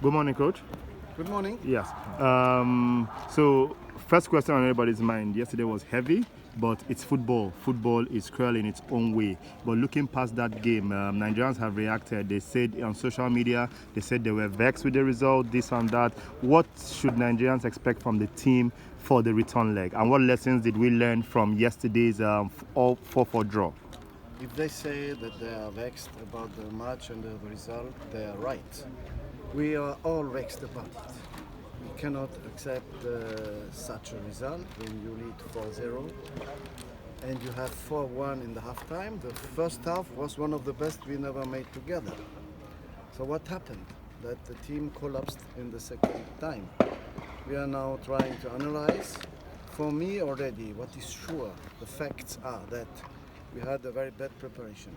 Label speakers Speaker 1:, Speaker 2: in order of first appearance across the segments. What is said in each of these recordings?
Speaker 1: Good morning, Coach.
Speaker 2: Good morning.
Speaker 1: Yes. So, first question on everybody's mind. Yesterday was heavy, but it's football. Football is cruel in its own way. But looking past that game, Nigerians have reacted. They said on social media, they said they were vexed with the result, this and that. What should Nigerians expect from the team for the return leg? And what lessons did we learn from yesterday's 4-4 draw?
Speaker 2: If they say that they are vexed about the match and the result, they are right. We are all vexed about it. We cannot accept such a result when you lead 4-0 and you have 4-1 in the halftime. The first half was one of the best we never made together. So what happened? That the team collapsed in the second time. We are now trying to analyze. For me already, what is sure, the facts are that we had a very bad preparation.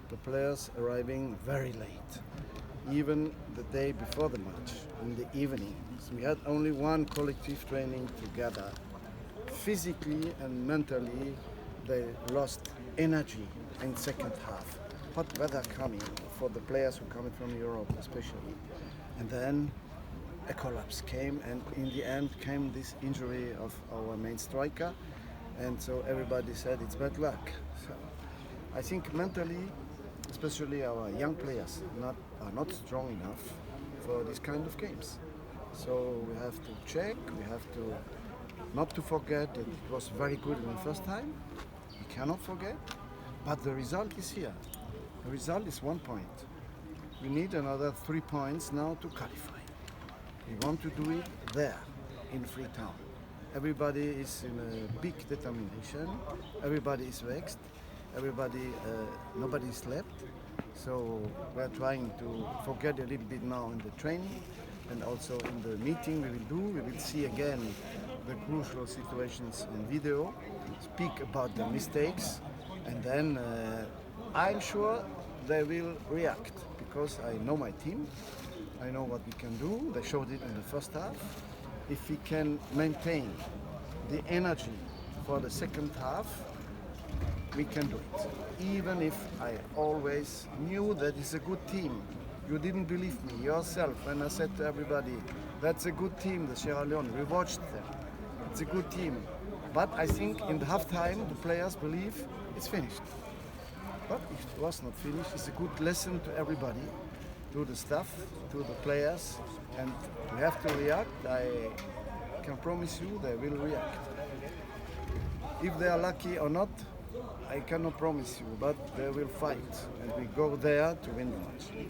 Speaker 2: The players arriving very late, even the day before the match, in the evening. So we had only one collective training together. Physically and mentally, they lost energy in second half. Hot weather coming for the players who coming from Europe especially. And then a collapse came, and in the end came this injury of our main striker. And so everybody said it's bad luck. So I think mentally, especially our young players, are not strong enough for this kind of games. So we have to check, we have to not to forget that it was very good in the first time. We cannot forget, but the result is here. The result is 1 point. We need another 3 points now to qualify. We want to do it there, in Freetown. Everybody is in a big determination. Everybody is vexed. Nobody slept. So we're trying to forget a little bit now in the training and also in the meeting we will do. We will see again the crucial situations on video, speak about the mistakes, and then I'm sure they will react because I know my team. I know what we can do. They showed it in the first half. If we can maintain the energy for the second half, we can do it. Even if I always knew that it's a good team. You didn't believe me yourself when I said to everybody, that's a good team, the Sierra Leone. We watched them. It's a good team. But I think in the halftime, the players believe it's finished. But it was not finished. It's a good lesson to everybody, to the staff, to the players, and we have to react. I can promise you they will react. If they are lucky or not, I cannot promise you, but they will fight, and we go there to win the match.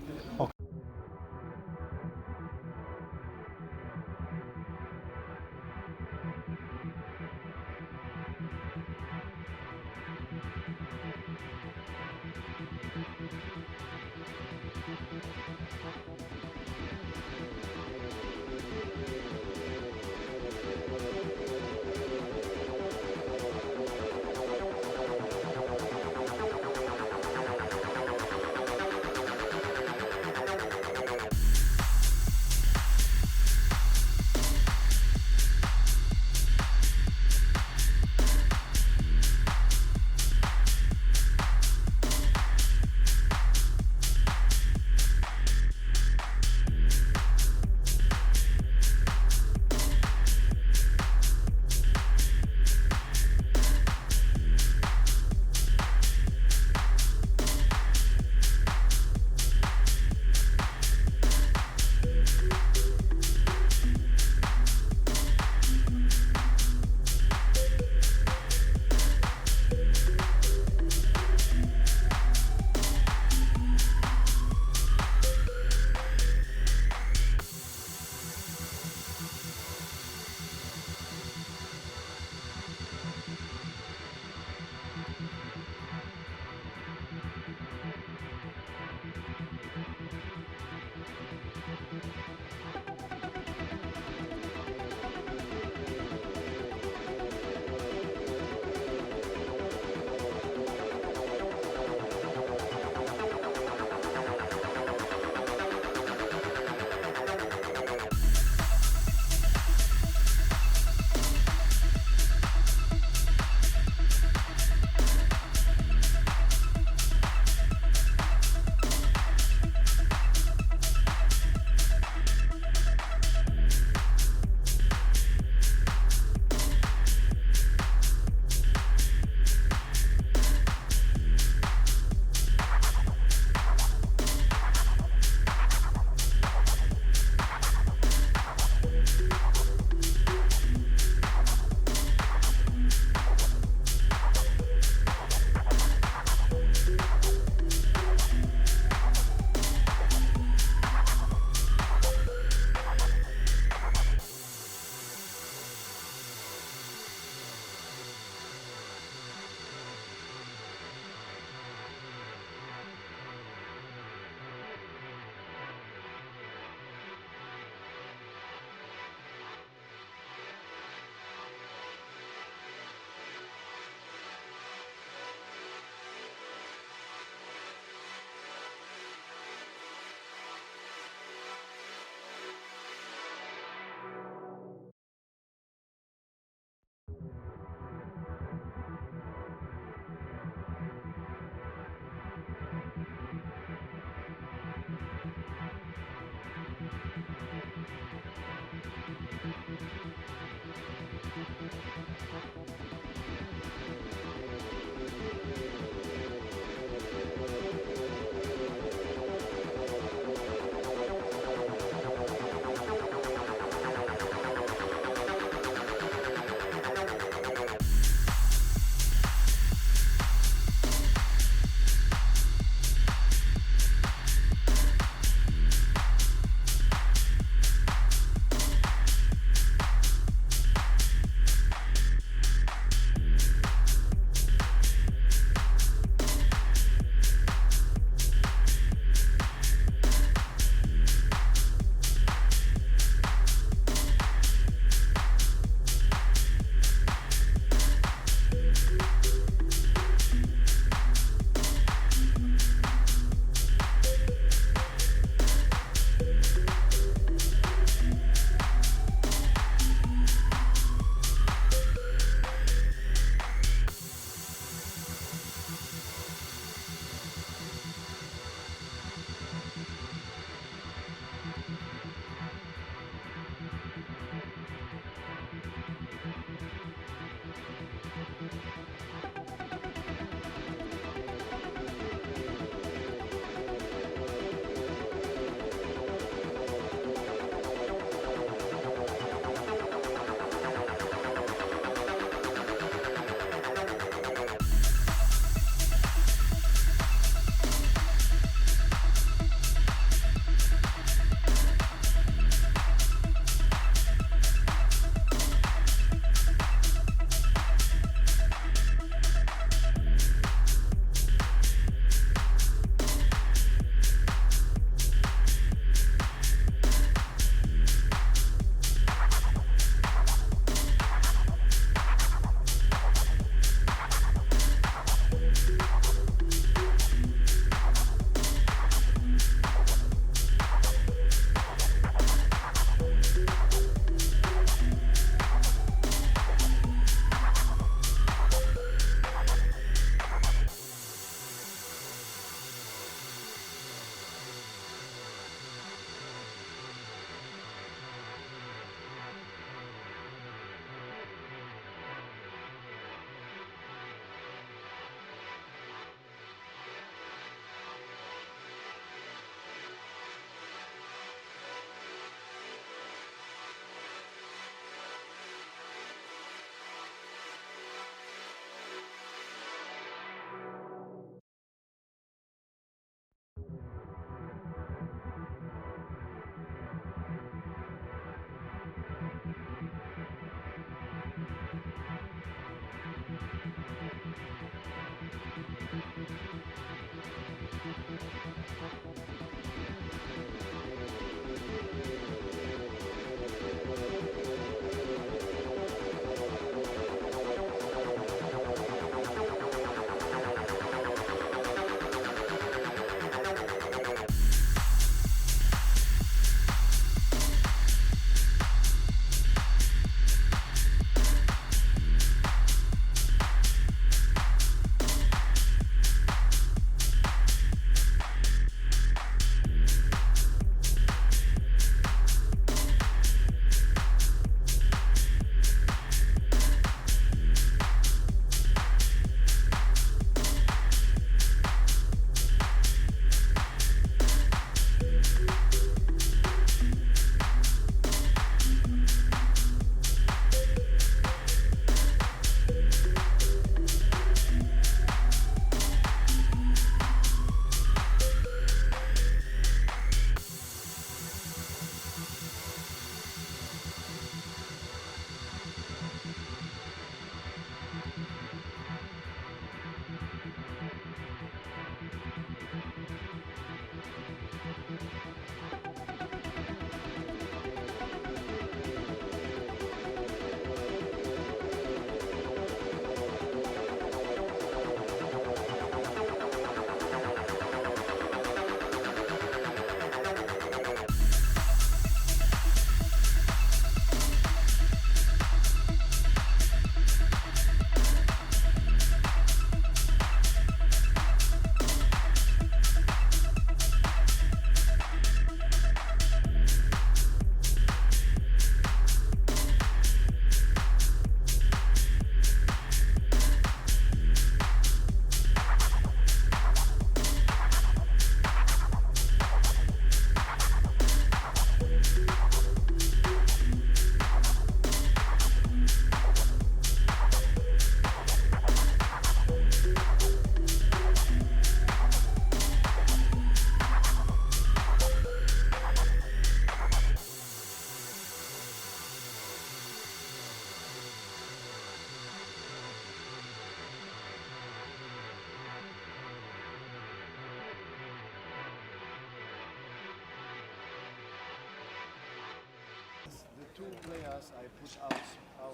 Speaker 2: two players I put out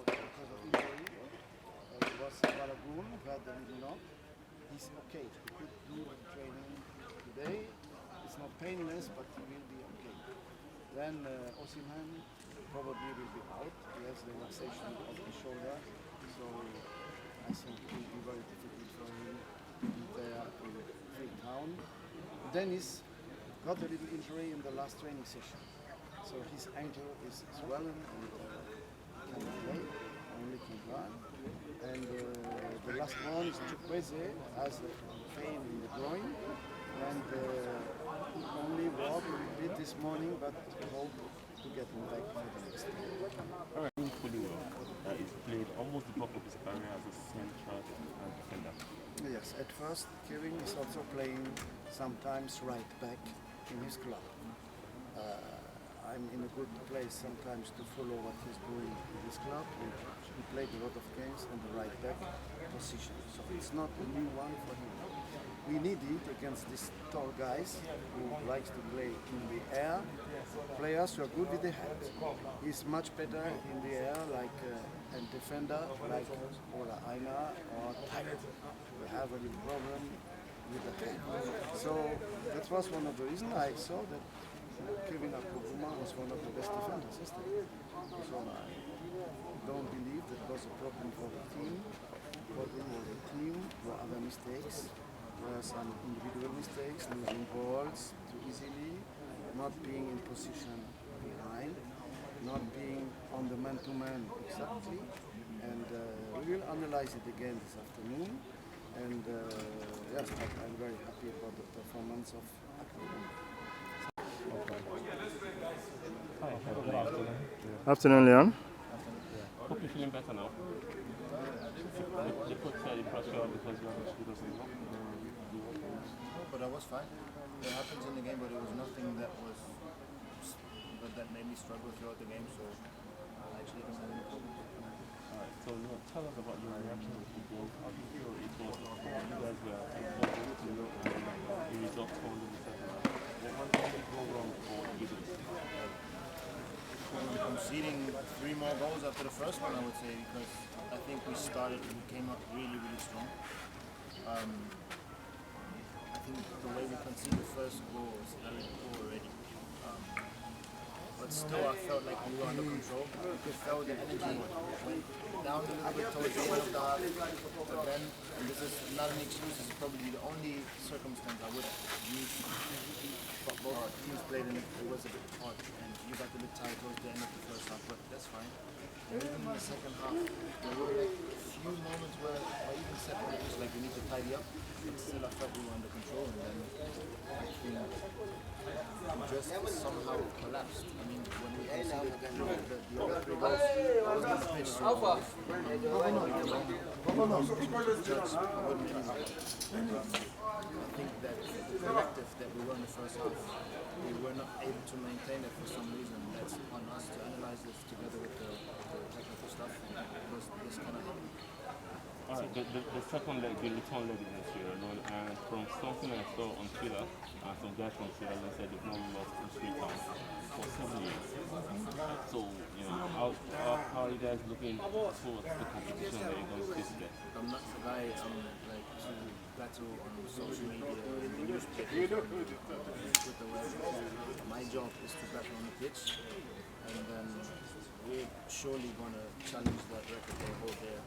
Speaker 2: because of injury. It was Balogun, who had a little knock. He's okay. He could do training today. It's not painless, but he will be okay. Then Osimhen probably will be out. He has the relaxation of the shoulder, so I think it will be very difficult for him to be there in Freetown. Dennis got a little injury in the last training session, so his ankle is swollen and cannot play, only can run. And the last one is Troost, has a pain in the groin, and he only walked a bit this morning, but hope to get him back for the next game.
Speaker 3: Alright, fully well. He's played almost the bulk of his career as a central defender.
Speaker 2: Yes, at first Kevin is also playing sometimes right back in his club. I'm in a good place sometimes to follow what he's doing in his club. He played a lot of games on the right back position, so it's not a new one for him. We need it against these tall guys who likes to play in the air, players who are good with the head. He's much better in the air like a defender like Ola Aina or Tiger. We have a little problem with the head. So that was one of the reasons I saw that Kevin Akpoguma was one of the best defenders yesterday. So I don't believe that was a problem for the team. The problem was the team, were other mistakes, were some individual mistakes, losing balls too easily, not being in position behind, not being on the man-to-man exactly. And we will analyze it again this afternoon. And yes, I'm very happy about the performance of Akpoguma.
Speaker 3: Hi, good afternoon.
Speaker 1: Afternoon, Leon.
Speaker 3: Hope you're feeling better now. The coach said the pressure because you have a doesn't help.
Speaker 4: But I was fine. It happens in the game, but it was nothing that was that made me struggle throughout the game. So I actually don't have any problems.
Speaker 3: Alright, so tell us about your reaction to the game. How do you feel it was? You guys were important to know the result from the second half. What did go wrong for Eagles?
Speaker 4: Conceding 3 more goals after the first one, I would say, because I think we came up really, really strong. I think the way we conceded the first goal was very poor already. But still, I felt like we were under control. You could feel the energy went down a little bit towards the end of the half. But then, and this is not an excuse, this is probably the only circumstance I would have used. But both teams played and it was a bit hard. And you got a bit tired towards the end of the first half, but that's fine. And even in the second half, there were like a few moments where I even said, oh, just like we need to tidy up. But still, I felt we were under control. And then I think we just somehow collapsed. I mean, when we exited the other 3 goals, I was on the pitch, so I think that the collective that we were in the first half, we were not able to maintain it for some reason. That's on us to analyze this together with the technical stuff, because this cannot happen.
Speaker 3: Alright, the second leg, the return leg against Sierra Leone, and from something I saw on Twitter, some guys from Sierra Leone said they've not lost in Freetown for 7 years. So, how are you guys looking towards the competition that you're going to face there?
Speaker 4: I'm not the guy like to battle on social media, in the newspaper, Twitter, wherever. My job is to battle on the pitch, and then we're surely going to challenge that record they hold there.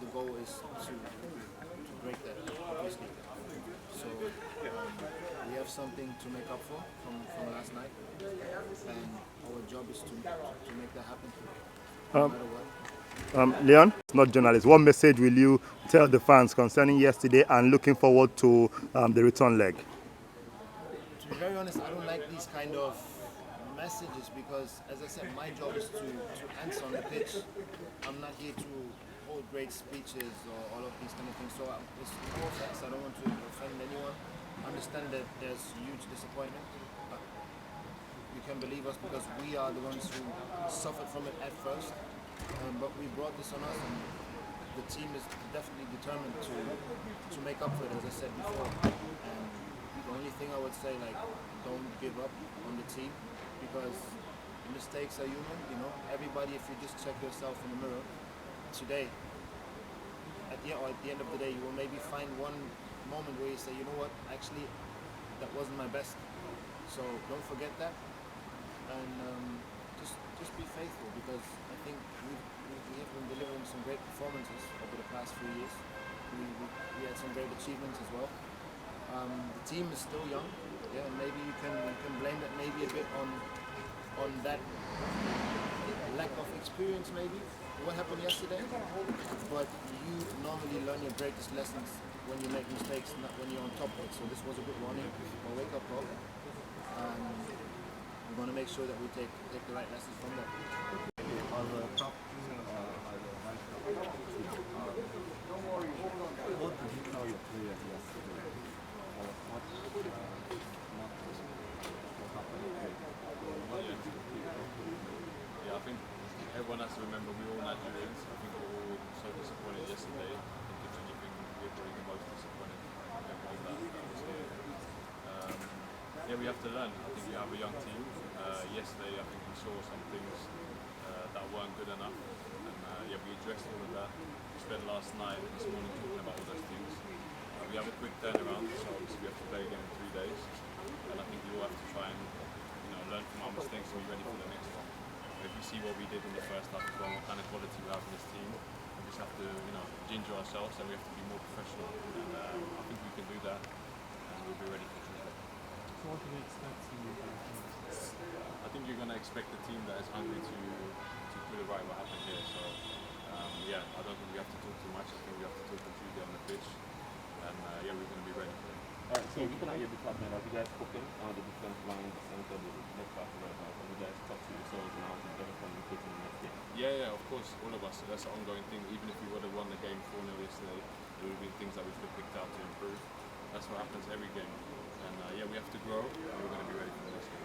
Speaker 4: The goal is to break that, obviously. So we have something to make up for from last night, and our job is to make that happen, no matter what.
Speaker 1: Leon, not journalist, what message will you tell the fans concerning yesterday and looking forward to the return leg?
Speaker 4: To be very honest, I don't like these kind of messages because, as I said, my job is to answer on the pitch. I'm not here to hold great speeches or all of these kind of things. So it's no offense. I don't want to offend anyone. I understand that there's huge disappointment. But you can believe us because we are the ones who suffered from it at first. But we brought this on us, and the team is definitely determined to make up for it, as I said before. And the only thing I would say, like, don't give up on the team, because mistakes are human, you know. Everybody, if you just check yourself in the mirror today, at the end of the day, you will maybe find one moment where you say, you know what, actually, that wasn't my best. So don't forget that, and just be faithful, because I think we have been delivering some great performances over the past few years. We had some great achievements as well. The team is still young, yeah, and maybe you can blame that maybe a bit on that lack of experience, maybe what happened yesterday. But you normally learn your greatest lessons when you make mistakes, not when you're on top of it. So this was a good warning, a wake up call. We're going to make sure that we take the right lessons from that.
Speaker 5: As a captain, as a vice captain, what did you tell your players yesterday? Or what happened today? What did you
Speaker 6: Yeah, I think everyone has to remember we're all Nigerians. I think we're all so disappointed yesterday. I think if anything, we're probably the most disappointed everyone that was here. Yeah, we have to learn. I think we have a young team. Yesterday, I think we saw some things that weren't good enough, and yeah, we addressed all of that. We spent last night and this morning talking about all those things. We have a quick turnaround, so obviously we have to play again in 3 days, and I think we all have to try and learn from our mistakes and be ready for the next one. If you see what we did in the first half as well, what kind of quality we have in this team, we just have to ginger ourselves, and we have to be more professional, and I think we can do that, and we'll be ready for Tuesday.
Speaker 5: So what do you expect from you?
Speaker 6: I think you're going to expect a team that is hungry to do the right what happened here. So yeah, I don't think we have to talk too much. I think we have to talk on Tuesday on the pitch, and yeah, we're going to be ready for it.
Speaker 3: So looking at your department, have you guys spoken on the defense line, the center, the left back, right back? Have you guys talked to yourselves now to better communicate in the next game?
Speaker 6: Yeah, of course, all of us. So that's an ongoing thing. Even if we would have won the game 4-0 yesterday, there would have been things that we could have picked out to improve. That's what happens every game. And yeah, we have to grow, and we're going to be ready for the next game.